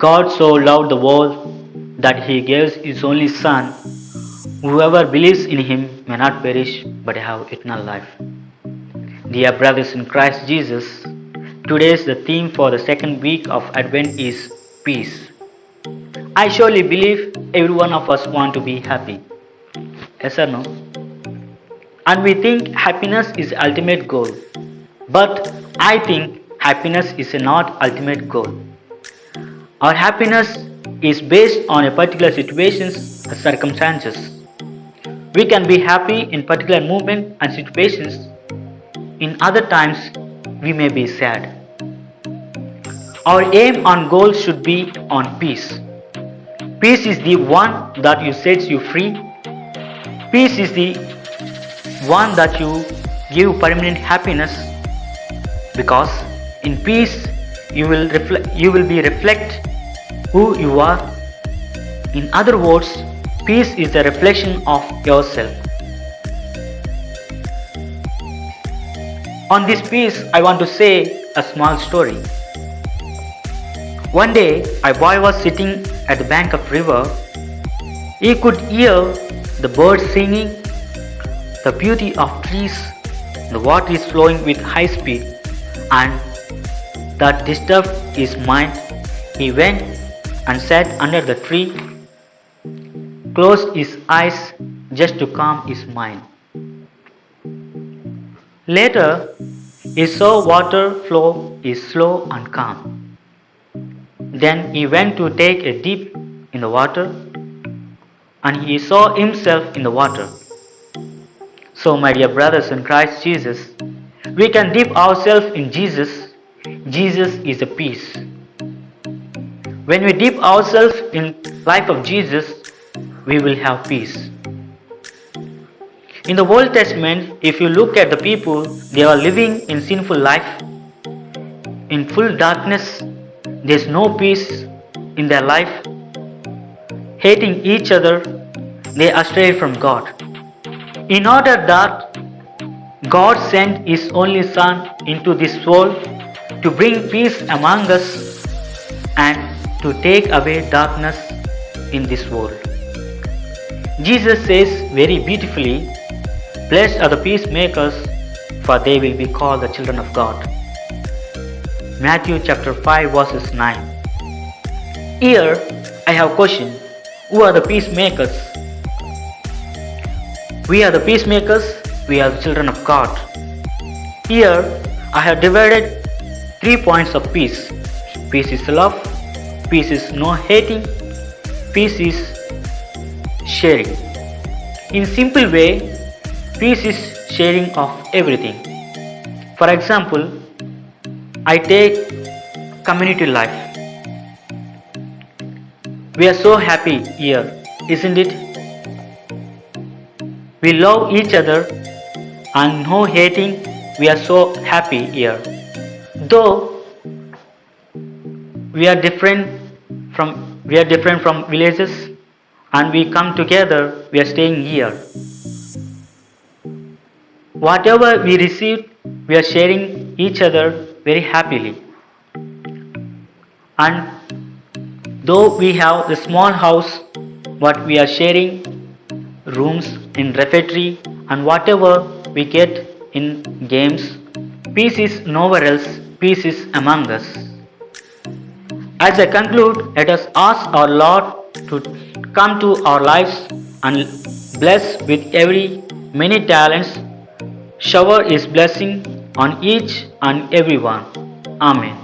God so loved the world that he gave his only Son. Whoever believes in him may not perish but have eternal life. Dear brothers in Christ Jesus, today's the theme for the second week of Advent is peace. I surely believe every one of us want to be happy. Yes or no? And we think happiness is the ultimate goal. But I think happiness is not ultimate goal. Our happiness is based on a particular situations or circumstances. We can be happy in particular movement and situations. In other times, we may be sad. Our aim and goal should be on peace. Peace is the one that sets you free. Peace is the one that you give permanent happiness, because in peace you will reflect who you are. In other words, peace is a reflection of yourself. On this peace, I want to say a small story. One day, a boy was sitting at the bank of river. He could hear the birds singing, the beauty of trees, the water is flowing with high speed, and that disturbed his mind. He went and sat under the tree, closed his eyes just to calm his mind. Later, he saw water flow is slow and calm. Then he went to take a dip in the water, and he saw himself in the water. So, my dear brothers in Christ Jesus, we can dip ourselves in Jesus. Jesus is a peace. When we dip ourselves in life of Jesus, we will have peace. In the Old Testament, if you look at the people, they are living in sinful life, in full darkness. There is no peace in their life. Hating each other, they are strayed from God. In order that God sent His only Son into this world to bring peace among us and to take away darkness in this world. Jesus says very beautifully, "Blessed are the peacemakers, for they will be called the children of God." Matthew chapter 5 verses 9. Here I have a question. Who are the peacemakers? We are the peacemakers, we are the children of God. Here I have divided 3 points of peace. Peace is love, peace is no hating, peace is sharing. In simple way, peace is sharing of everything. For example, I take community life. We are so happy here, isn't it? We love each other and no hating. We are so happy here. Though we are different from villages and we come together, we are staying here. Whatever we receive, we are sharing each other very happily. And though we have a small house, but we are sharing rooms in refectory and whatever we get in games, peace is nowhere else, peace is among us. As I conclude, let us ask our Lord to come to our lives and bless with every many talents, shower His blessing on each and every one. Amen.